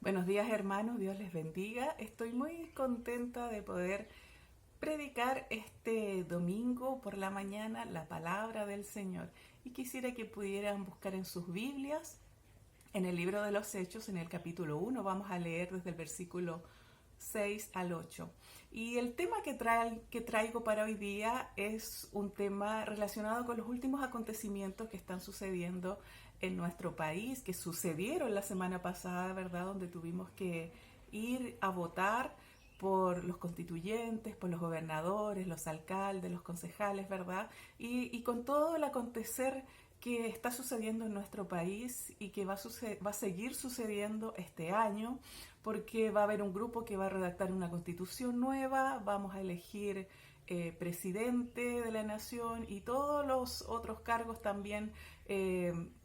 Buenos días hermanos, Dios les bendiga. Estoy muy contenta de poder predicar este domingo por la mañana la palabra del Señor. Y quisiera que pudieran buscar en sus Biblias, en el libro de los Hechos, en el capítulo 1, vamos a leer desde el versículo 6 al 8. Y el tema que traigo para hoy día es un tema relacionado con los últimos acontecimientos que están sucediendo en nuestro país, que sucedieron la semana pasada, ¿verdad? Donde tuvimos que ir a votar por los constituyentes, por los gobernadores, los alcaldes, los concejales, ¿verdad? Y con todo el acontecer que está sucediendo en nuestro país y que va a seguir sucediendo este año, porque va a haber un grupo que va a redactar una constitución nueva, vamos a elegir presidente de la nación y todos los otros cargos también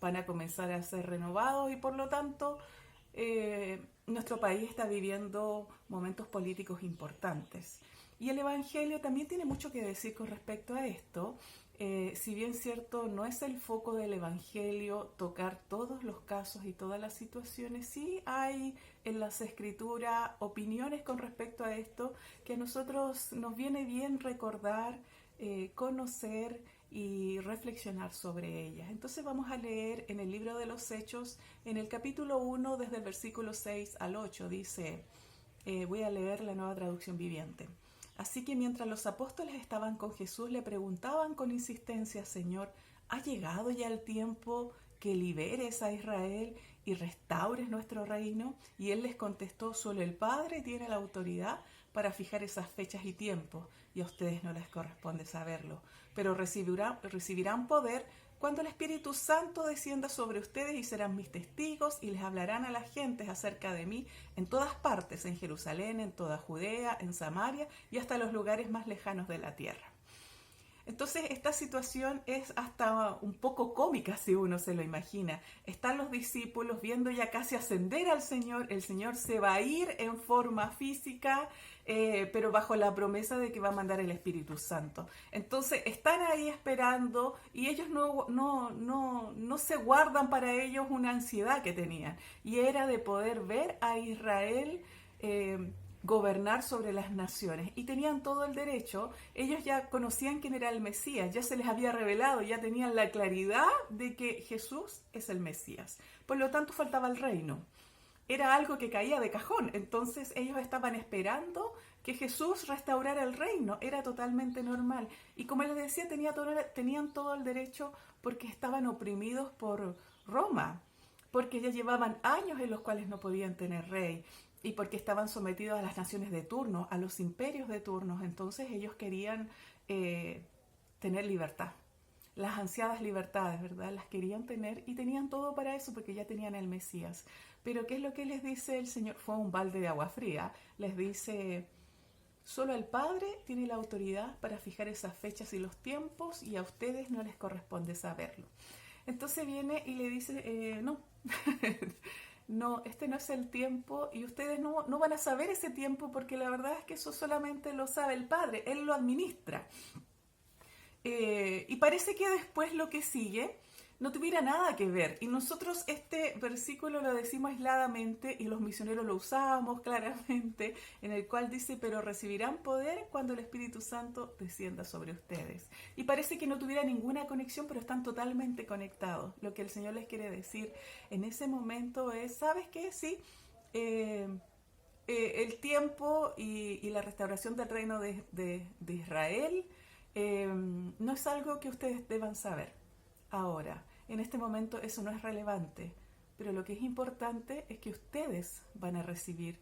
van a comenzar a ser renovados y por lo tanto nuestro país está viviendo momentos políticos importantes. Y el Evangelio también tiene mucho que decir con respecto a esto. Si bien cierto, no es el foco del Evangelio tocar todos los casos y todas las situaciones, sí hay en las Escrituras opiniones con respecto a esto que a nosotros nos viene bien recordar, conocer y reflexionar sobre ellas. Entonces vamos a leer en el libro de los Hechos, en el capítulo 1, desde el versículo 6 al 8, dice, voy a leer la Nueva Traducción Viviente. Así que mientras los apóstoles estaban con Jesús, le preguntaban con insistencia, Señor, ¿ha llegado ya el tiempo que liberes a Israel y restaures nuestro reino? Y él les contestó, solo el Padre tiene la autoridad para fijar esas fechas y tiempos, y a ustedes no les corresponde saberlo. Pero recibirán poder cuando el Espíritu Santo descienda sobre ustedes y serán mis testigos y les hablarán a las gentes acerca de mí en todas partes, en Jerusalén, en toda Judea, en Samaria y hasta los lugares más lejanos de la tierra. Entonces esta situación es hasta un poco cómica si uno se lo imagina. Están los discípulos viendo ya casi ascender al Señor, el Señor se va a ir en forma física, pero bajo la promesa de que va a mandar el Espíritu Santo. Entonces están ahí esperando y ellos no se guardan para ellos una ansiedad que tenían y era de poder ver a Israel gobernar sobre las naciones y tenían todo el derecho. Ellos ya conocían quién era el Mesías, ya se les había revelado, ya tenían la claridad de que Jesús es el Mesías, por lo tanto faltaba el reino, era algo que caía de cajón. Entonces ellos estaban esperando que Jesús restaurara el reino, era totalmente normal y como les decía tenían todo el derecho porque estaban oprimidos por Roma, porque ya llevaban años en los cuales no podían tener rey y porque estaban sometidos a las naciones de turno, a los imperios de turno. Entonces ellos querían tener libertad, las ansiadas libertades, ¿verdad? Las querían tener y tenían todo para eso porque ya tenían el Mesías. Pero ¿qué es lo que les dice el Señor? Fue un balde de agua fría. Les dice, solo el Padre tiene la autoridad para fijar esas fechas y los tiempos y a ustedes no les corresponde saberlo. Entonces viene y le dice, no, no, este no es el tiempo y ustedes no van a saber ese tiempo porque la verdad es que eso solamente lo sabe el Padre, Él lo administra. Y parece que después lo que sigue no tuviera nada que ver. Y nosotros este versículo lo decimos aisladamente y los misioneros lo usamos claramente, en el cual dice, pero recibirán poder cuando el Espíritu Santo descienda sobre ustedes. Y parece que no tuviera ninguna conexión, pero están totalmente conectados. Lo que el Señor les quiere decir en ese momento es, ¿sabes qué? Sí, el tiempo y la restauración del reino de Israel no es algo que ustedes deban saber ahora. En este momento eso no es relevante, pero lo que es importante es que ustedes van a recibir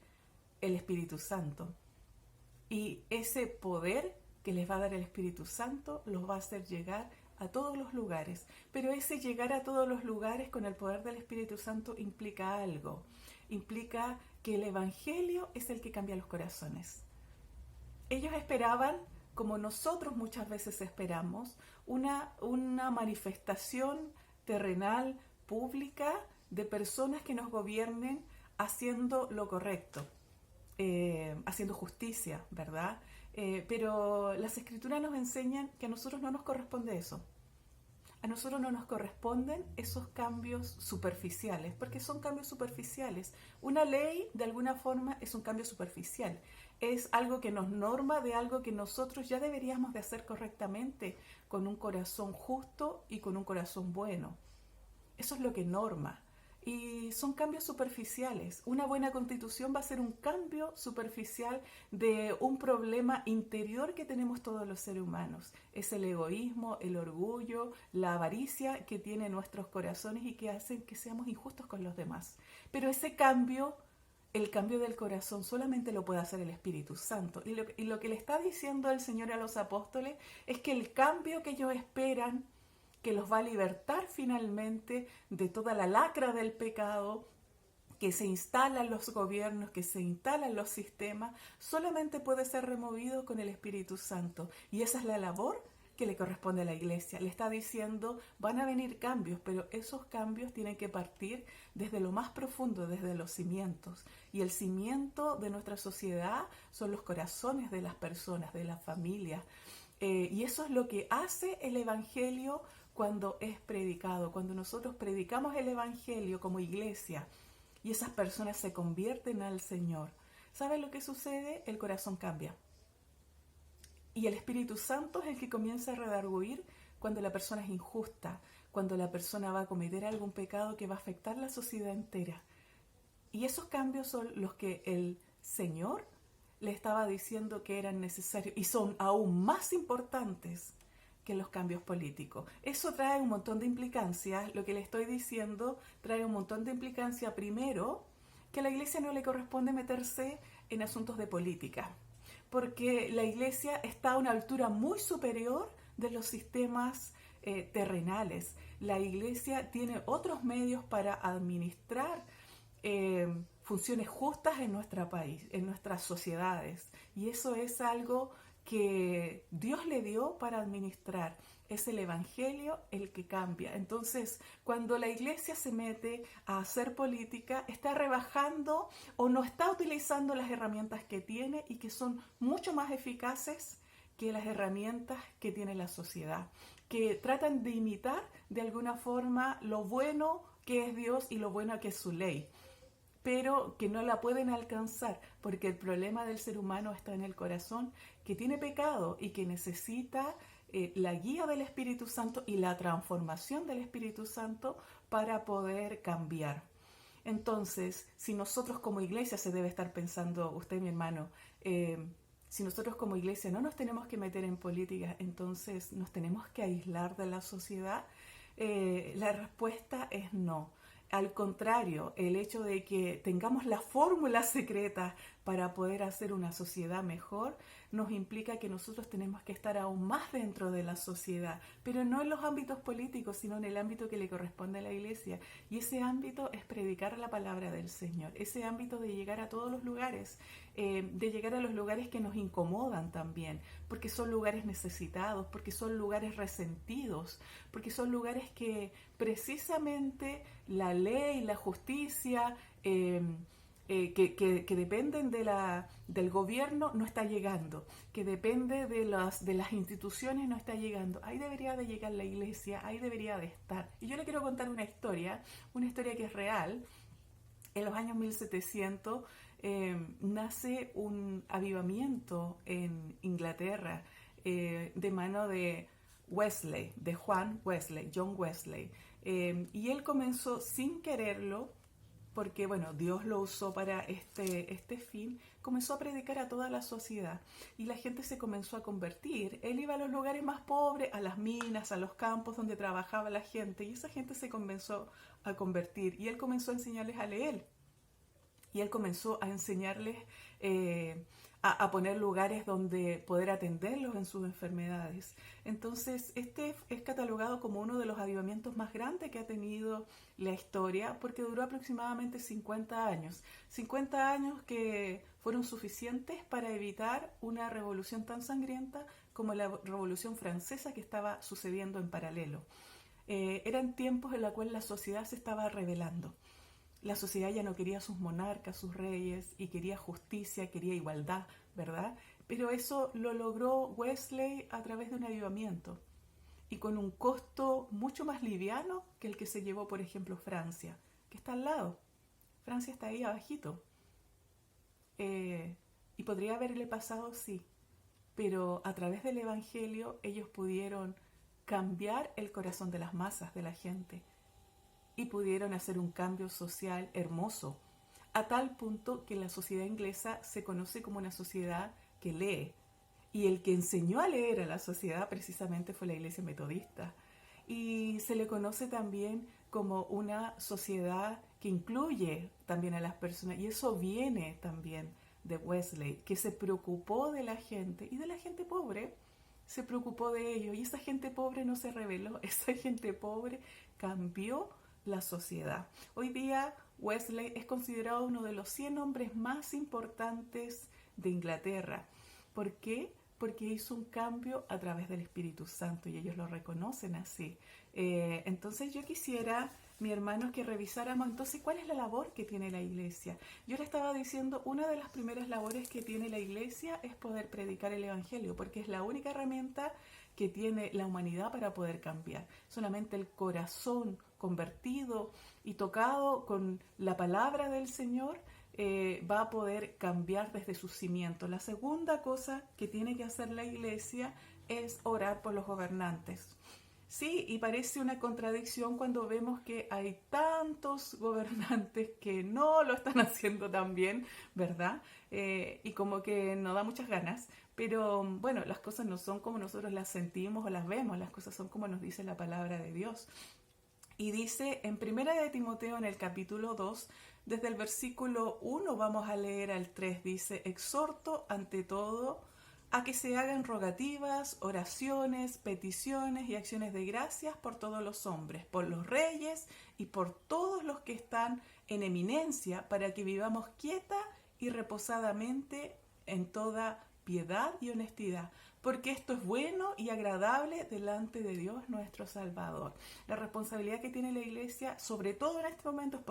el Espíritu Santo y ese poder que les va a dar el Espíritu Santo los va a hacer llegar a todos los lugares. Pero ese llegar a todos los lugares con el poder del Espíritu Santo implica algo. Implica que el Evangelio es el que cambia los corazones. Ellos esperaban, como nosotros muchas veces esperamos, una manifestación terrenal, pública, de personas que nos gobiernen haciendo lo correcto, haciendo justicia, ¿verdad? Pero las Escrituras nos enseñan que a nosotros no nos corresponde eso. A nosotros no nos corresponden esos cambios superficiales, porque son cambios superficiales. Una ley, de alguna forma, es un cambio superficial. Es algo que nos norma de algo que nosotros ya deberíamos de hacer correctamente, con un corazón justo y con un corazón bueno. Eso es lo que norma. Y son cambios superficiales. Una buena constitución va a ser un cambio superficial de un problema interior que tenemos todos los seres humanos. Es el egoísmo, el orgullo, la avaricia que tienen nuestros corazones y que hacen que seamos injustos con los demás. Pero ese cambio, el cambio del corazón, solamente lo puede hacer el Espíritu Santo. Y lo que le está diciendo el Señor a los apóstoles es que el cambio que ellos esperan, que los va a libertar finalmente de toda la lacra del pecado, que se instala en los gobiernos, que se instala en los sistemas, solamente puede ser removido con el Espíritu Santo. Y esa es la labor que le corresponde a la iglesia. Le está diciendo, van a venir cambios, pero esos cambios tienen que partir desde lo más profundo, desde los cimientos. Y el cimiento de nuestra sociedad son los corazones de las personas, de las familias. Y eso es lo que hace el Evangelio cuando es predicado, cuando nosotros predicamos el Evangelio como iglesia y esas personas se convierten al Señor. ¿Saben lo que sucede? El corazón cambia. Y el Espíritu Santo es el que comienza a redarguir cuando la persona es injusta, cuando la persona va a cometer algún pecado que va a afectar la sociedad entera. Y esos cambios son los que el Señor le estaba diciendo que eran necesarios y son aún más importantes que los cambios políticos. Eso trae un montón de implicancias. Lo que le estoy diciendo trae un montón de implicancias. Primero, que a la iglesia no le corresponde meterse en asuntos de política, porque la iglesia está a una altura muy superior de los sistemas terrenales. La iglesia tiene otros medios para administrar funciones justas en nuestro país, en nuestras sociedades. Y eso es algo que Dios le dio para administrar. Es el Evangelio el que cambia. Entonces, cuando la iglesia se mete a hacer política, está rebajando o no está utilizando las herramientas que tiene y que son mucho más eficaces que las herramientas que tiene la sociedad, que tratan de imitar de alguna forma lo bueno que es Dios y lo bueno que es su ley, pero que no la pueden alcanzar, porque el problema del ser humano está en el corazón, que tiene pecado y que necesita la guía del Espíritu Santo y la transformación del Espíritu Santo para poder cambiar. Entonces, si nosotros como iglesia, se debe estar pensando usted, mi hermano, si nosotros como iglesia no nos tenemos que meter en política, entonces nos tenemos que aislar de la sociedad. La respuesta es no. Al contrario, el hecho de que tengamos la fórmula secreta para poder hacer una sociedad mejor nos implica que nosotros tenemos que estar aún más dentro de la sociedad, pero no en los ámbitos políticos, sino en el ámbito que le corresponde a la iglesia. Y ese ámbito es predicar la palabra del Señor, ese ámbito de llegar a todos los lugares, de llegar a los lugares que nos incomodan también, porque son lugares necesitados, porque son lugares resentidos, porque son lugares que precisamente la ley, la justicia, que dependen del gobierno no está llegando, que depende de las instituciones no está llegando. Ahí debería de llegar la iglesia, ahí debería de estar. Y yo le quiero contar una historia que es real. En los años 1700 nace un avivamiento en Inglaterra de mano de Wesley, de John Wesley. Y él comenzó sin quererlo, porque bueno, Dios lo usó para este fin, comenzó a predicar a toda la sociedad y la gente se comenzó a convertir. Él iba a los lugares más pobres, a las minas, a los campos donde trabajaba la gente, y esa gente se comenzó a convertir y él comenzó a enseñarles a leer. Y él comenzó a enseñarles a poner lugares donde poder atenderlos en sus enfermedades. Entonces, este es catalogado como uno de los avivamientos más grandes que ha tenido la historia, porque duró aproximadamente 50 años. 50 años que fueron suficientes para evitar una revolución tan sangrienta como la Revolución Francesa que estaba sucediendo en paralelo. Eran tiempos en los cuales la sociedad se estaba rebelando. La sociedad ya no quería sus monarcas, sus reyes, y quería justicia, quería igualdad, ¿verdad? Pero eso lo logró Wesley a través de un avivamiento. y con un costo mucho más liviano que el que se llevó, por ejemplo, Francia, que está al lado. Francia está ahí abajito. Y podría haberle pasado, sí, pero a través del Evangelio ellos pudieron cambiar el corazón de las masas, de la gente, y pudieron hacer un cambio social hermoso, a tal punto que la sociedad inglesa se conoce como una sociedad que lee. Y el que enseñó a leer a la sociedad precisamente fue la Iglesia Metodista. Y se le conoce también como una sociedad que incluye también a las personas. Y eso viene también de Wesley, que se preocupó de la gente y de la gente pobre. Se preocupó de ello. Y esa gente pobre no se rebeló. Esa gente pobre cambió la sociedad. Hoy día Wesley es considerado uno de los 100 hombres más importantes de Inglaterra. ¿Por qué? Porque hizo un cambio a través del Espíritu Santo y ellos lo reconocen así. Entonces yo quisiera, mi hermano, que revisáramos entonces cuál es la labor que tiene la iglesia. Yo le estaba diciendo, una de las primeras labores que tiene la iglesia es poder predicar el Evangelio, porque es la única herramienta que tiene la humanidad para poder cambiar. Solamente el corazón convertido y tocado con la palabra del Señor va a poder cambiar desde sus cimientos. La segunda cosa que tiene que hacer la iglesia es orar por los gobernantes. Sí, y parece una contradicción cuando vemos que hay tantos gobernantes que no lo están haciendo tan bien, ¿verdad? Y como que no da muchas ganas, pero bueno, las cosas no son como nosotros las sentimos o las vemos, las cosas son como nos dice la palabra de Dios. Y dice en Primera de Timoteo, en el capítulo 2, desde el versículo 1 vamos a leer al 3, dice: exhorto ante todo a que se hagan rogativas, oraciones, peticiones y acciones de gracias por todos los hombres, por los reyes y por todos los que están en eminencia, para que vivamos quieta y reposadamente en toda piedad y honestidad, porque esto es bueno y agradable delante de Dios nuestro Salvador. La responsabilidad que tiene la iglesia, sobre todo en este momento, es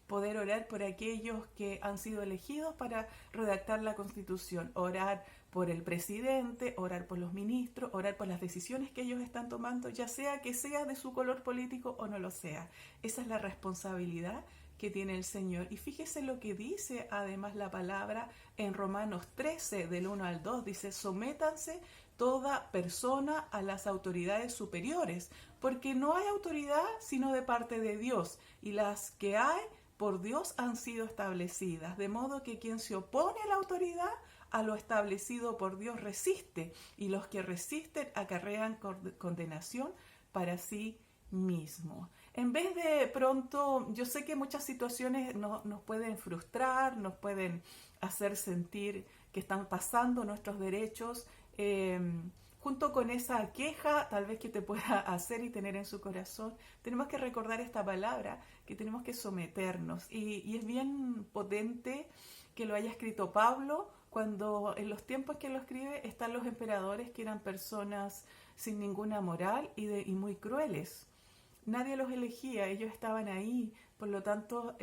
poder orar por aquellos que han sido elegidos para redactar la Constitución, orar por el presidente, orar por los ministros, orar por las decisiones que ellos están tomando, ya sea que sea de su color político o no lo sea. Esa es la responsabilidad que tiene el Señor. Y fíjese lo que dice además la palabra en Romanos 13, del 1 al 2, dice: sométanse toda persona a las autoridades superiores, porque no hay autoridad sino de parte de Dios, y las que hay por Dios han sido establecidas, de modo que quien se opone a la autoridad, a lo establecido por Dios resiste, y los que resisten acarrean condenación para sí mismo. En vez de pronto, yo sé que muchas situaciones nos pueden frustrar, nos pueden hacer sentir que están pasando nuestros derechos, junto con esa queja tal vez que te pueda hacer y tener en su corazón, tenemos que recordar esta palabra, que tenemos que someternos. Y es bien potente que lo haya escrito Pablo, cuando en los tiempos que lo escribe están los emperadores, que eran personas sin ninguna moral y muy crueles. Nadie los elegía, ellos estaban ahí, por lo tanto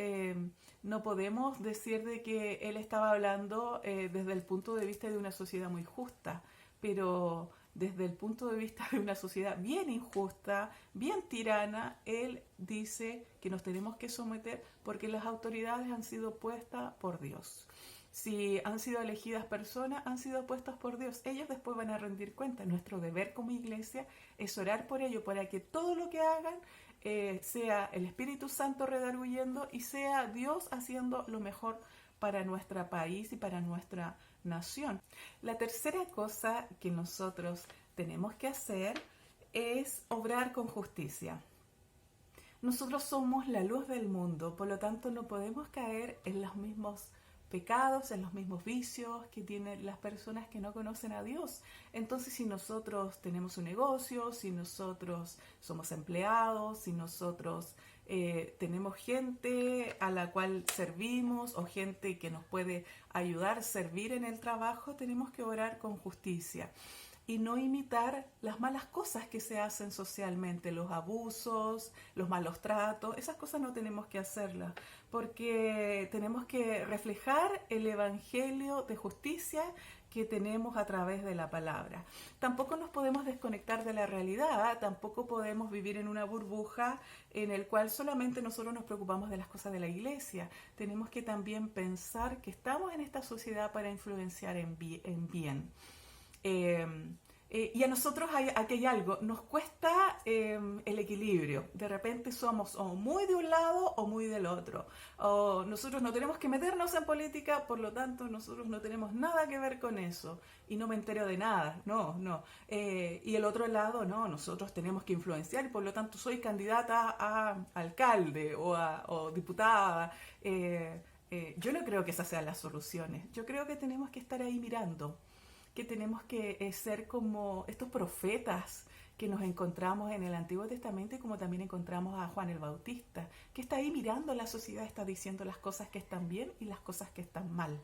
no podemos decir de que él estaba hablando desde el punto de vista de una sociedad muy justa, pero desde el punto de vista de una sociedad bien injusta, bien tirana, él dice que nos tenemos que someter porque las autoridades han sido puestas por Dios. Si han sido elegidas personas, han sido puestas por Dios. Ellos después van a rendir cuenta. Nuestro deber como iglesia es orar por ellos, para que todo lo que hagan sea el Espíritu Santo redarguyendo y sea Dios haciendo lo mejor para nuestro país y para nuestra nación. La tercera cosa que nosotros tenemos que hacer es obrar con justicia. Nosotros somos la luz del mundo, por lo tanto no podemos caer en los mismos pecados, en los mismos vicios que tienen las personas que no conocen a Dios. Entonces, si nosotros tenemos un negocio, si nosotros somos empleados, si nosotros tenemos gente a la cual servimos o gente que nos puede ayudar a servir en el trabajo, tenemos que orar con justicia. y no imitar las malas cosas que se hacen socialmente, los abusos, los malos tratos. Esas cosas no tenemos que hacerlas, porque tenemos que reflejar el evangelio de justicia que tenemos a través de la palabra. Tampoco nos podemos desconectar de la realidad, tampoco podemos vivir en una burbuja en el cual solamente nosotros nos preocupamos de las cosas de la iglesia. Tenemos que también pensar que estamos en esta sociedad para influenciar en bien. Eh, y a nosotros aquí hay algo, nos cuesta el equilibrio. De repente somos o muy de un lado o muy del otro. O nosotros no tenemos que meternos en política, por lo tanto nosotros no tenemos nada que ver con eso. Y no me entero de nada, no. Y el otro lado, no, nosotros tenemos que influenciar y por lo tanto soy candidata a alcalde o diputada. Yo no creo que esas sean las soluciones. Yo creo que tenemos que estar ahí mirando, que tenemos que ser como estos profetas que nos encontramos en el Antiguo Testamento y como también encontramos a Juan el Bautista, que está ahí mirando a la sociedad, está diciendo las cosas que están bien y las cosas que están mal.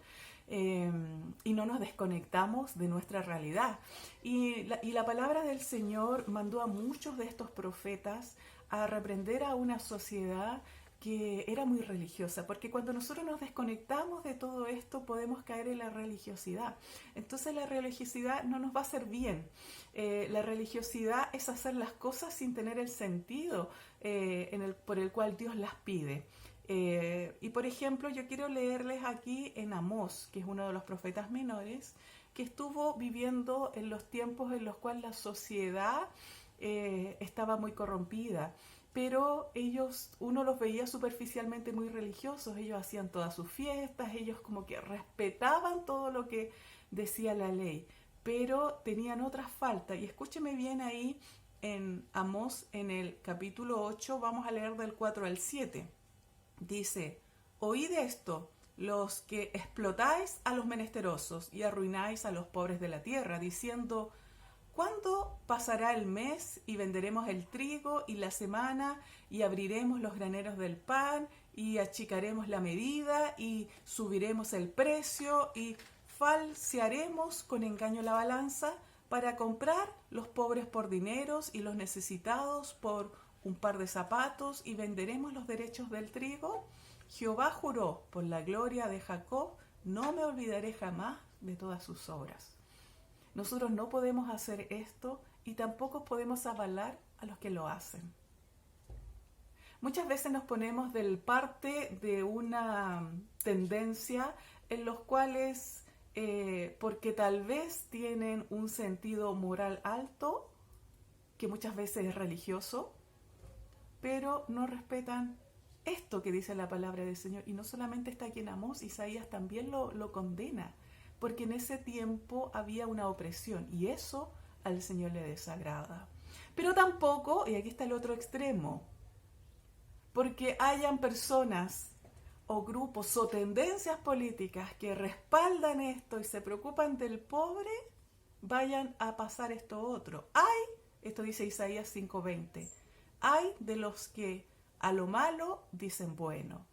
Y no nos desconectamos de nuestra realidad. Y la palabra del Señor mandó a muchos de estos profetas a reprender a una sociedad que era muy religiosa, porque cuando nosotros nos desconectamos de todo esto podemos caer en la religiosidad. Entonces la religiosidad no nos va a hacer bien. La religiosidad es hacer las cosas sin tener el sentido por el cual Dios las pide. Y por ejemplo, yo quiero leerles aquí en Amós, que es uno de los profetas menores, que estuvo viviendo en los tiempos en los cuales la sociedad estaba muy corrompida. Pero uno los veía superficialmente muy religiosos, ellos hacían todas sus fiestas, ellos como que respetaban todo lo que decía la ley, pero tenían otras faltas. Y escúcheme bien ahí en Amós, en el capítulo 8, vamos a leer del 4 al 7. Dice: oíd esto, los que explotáis a los menesterosos y arruináis a los pobres de la tierra, diciendo: ¿cuándo pasará el mes y venderemos el trigo y la semana y abriremos los graneros del pan y achicaremos la medida y subiremos el precio y falsearemos con engaño la balanza para comprar los pobres por dineros y los necesitados por un par de zapatos y venderemos los derechos del trigo? Jehová juró por la gloria de Jacob: no me olvidaré jamás de todas sus obras. Nosotros no podemos hacer esto y tampoco podemos avalar a los que lo hacen. Muchas veces nos ponemos del parte de una tendencia en los cuales, porque tal vez tienen un sentido moral alto, que muchas veces es religioso, pero no respetan esto que dice la palabra del Señor. Y no solamente está aquí en Amós, Isaías también lo condena, porque en ese tiempo había una opresión y eso al Señor le desagrada. Pero tampoco, y aquí está el otro extremo, porque hayan personas o grupos o tendencias políticas que respaldan esto y se preocupan del pobre, vayan a pasar esto otro. Esto dice Isaías 5:20, hay de los que a lo malo dicen bueno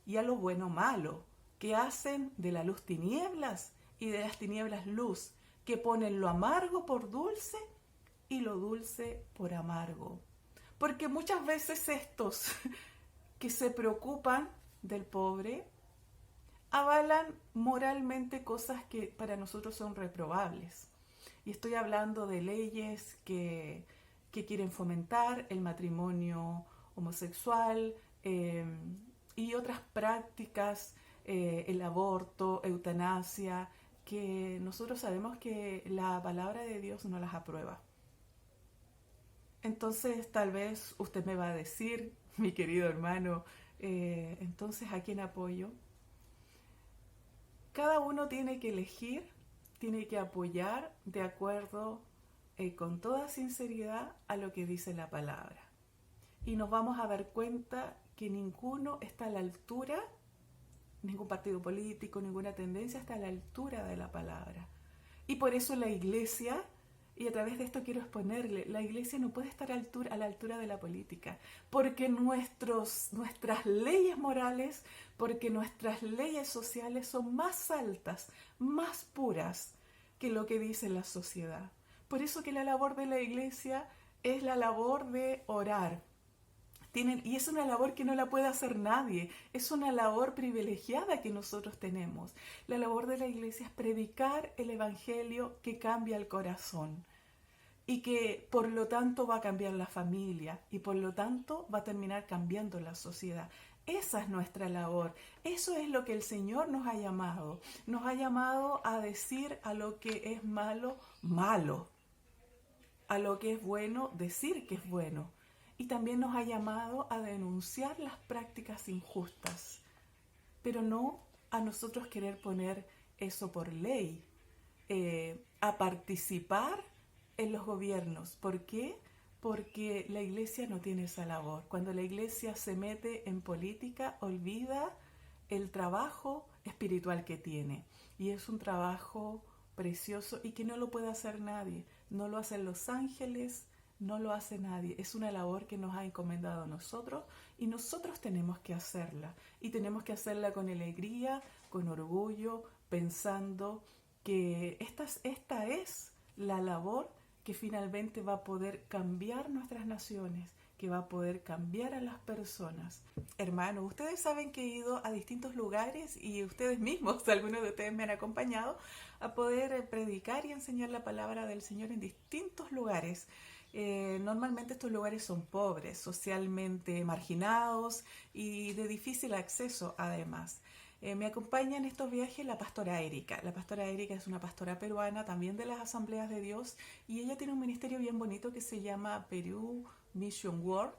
y a lo bueno malo, que hacen de la luz tinieblas y de las tinieblas luz, que ponen lo amargo por dulce y lo dulce por amargo. Porque muchas veces estos que se preocupan del pobre avalan moralmente cosas que para nosotros son reprobables. Y estoy hablando de leyes que quieren fomentar el matrimonio homosexual y otras prácticas, el aborto, eutanasia, que nosotros sabemos que la palabra de Dios no las aprueba. Entonces tal vez usted me va a decir, mi querido hermano, entonces ¿a quién apoyo? Cada uno tiene que elegir, tiene que apoyar de acuerdo con toda sinceridad a lo que dice la palabra. Y nos vamos a dar cuenta que ninguno está a la altura, ningún partido político, ninguna tendencia está a la altura de la palabra. Y por eso la iglesia, y a través de esto quiero exponerle, la iglesia no puede estar a la altura de la política, porque nuestras leyes morales, porque nuestras leyes sociales son más altas, más puras que lo que dice la sociedad. Por eso que la labor de la iglesia es la labor de orar. Y es una labor que no la puede hacer nadie, es una labor privilegiada que nosotros tenemos. La labor de la iglesia es predicar el evangelio que cambia el corazón y que por lo tanto va a cambiar la familia y por lo tanto va a terminar cambiando la sociedad. Esa es nuestra labor, eso es lo que el Señor nos ha llamado a decir a lo que es malo, malo, a lo que es bueno, decir que es bueno. Y también nos ha llamado a denunciar las prácticas injustas, pero no a nosotros querer poner eso por ley, a participar en los gobiernos. ¿Por qué? Porque la iglesia no tiene esa labor. Cuando la iglesia se mete en política, olvida el trabajo espiritual que tiene. Y es un trabajo precioso y que no lo puede hacer nadie. No lo hacen los ángeles, no lo hace nadie. Es una labor que nos ha encomendado a nosotros y nosotros tenemos que hacerla. Y tenemos que hacerla con alegría, con orgullo, pensando que esta es la labor que finalmente va a poder cambiar nuestras naciones, que va a poder cambiar a las personas. Hermanos, ustedes saben que he ido a distintos lugares y ustedes mismos, algunos de ustedes me han acompañado a poder predicar y enseñar la palabra del Señor en distintos lugares. Normalmente estos lugares son pobres, socialmente marginados y de difícil acceso además. Me acompaña en estos viajes la pastora Erika. La pastora Erika es una pastora peruana, también de las Asambleas de Dios, y ella tiene un ministerio bien bonito que se llama Perú Mission World,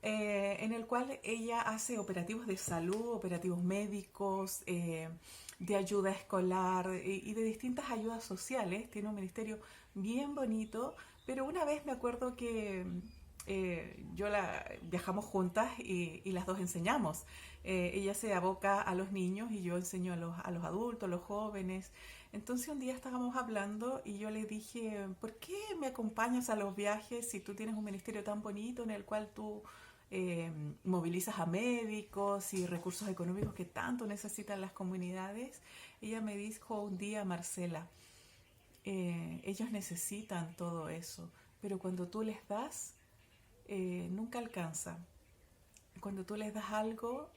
en el cual ella hace operativos de salud, operativos médicos, de ayuda escolar y de distintas ayudas sociales. Tiene un ministerio bien bonito, pero una vez me acuerdo que viajamos juntas y las dos enseñamos. Ella se aboca a los niños y yo enseño a los adultos, a los jóvenes. Entonces un día estábamos hablando y yo le dije, ¿por qué me acompañas a los viajes si tú tienes un ministerio tan bonito en el cual tú movilizas a médicos y recursos económicos que tanto necesitan las comunidades? Ella me dijo un día, Marcela, ellos necesitan todo eso, pero cuando tú les das, nunca alcanza. Cuando tú les das algo,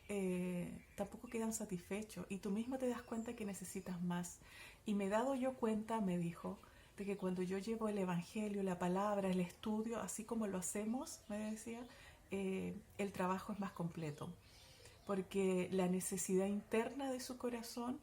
tampoco quedan satisfechos y tú mismo te das cuenta que necesitas más. Y me he dado yo cuenta, me dijo, de que cuando yo llevo el evangelio, la palabra, el estudio, así como lo hacemos, me decía, el trabajo es más completo. Porque la necesidad interna de su corazón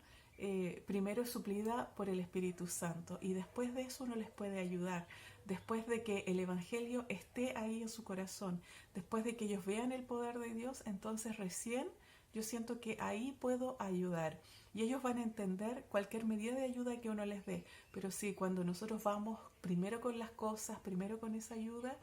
primero es suplida por el Espíritu Santo y después de eso uno les puede ayudar. Después de que el Evangelio esté ahí en su corazón, después de que ellos vean el poder de Dios, entonces recién yo siento que ahí puedo ayudar. Y ellos van a entender cualquier medida de ayuda que uno les dé. Pero sí, cuando nosotros vamos primero con las cosas, primero con esa ayuda,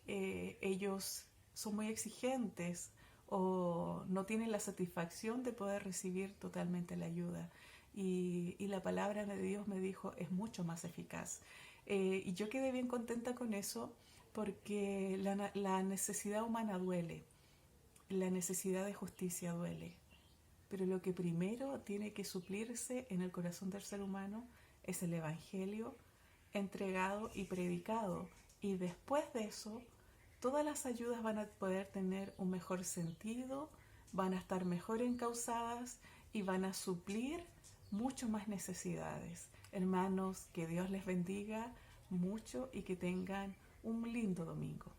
ellos son muy exigentes o no tienen la satisfacción de poder recibir totalmente la ayuda. Y la palabra de Dios me dijo, es mucho más eficaz. Y yo quedé bien contenta con eso porque la necesidad humana duele, la necesidad de justicia duele. Pero lo que primero tiene que suplirse en el corazón del ser humano es el Evangelio entregado y predicado. Y después de eso, todas las ayudas van a poder tener un mejor sentido, van a estar mejor encausadas y van a suplir mucho más necesidades. Hermanos, que Dios les bendiga mucho y que tengan un lindo domingo.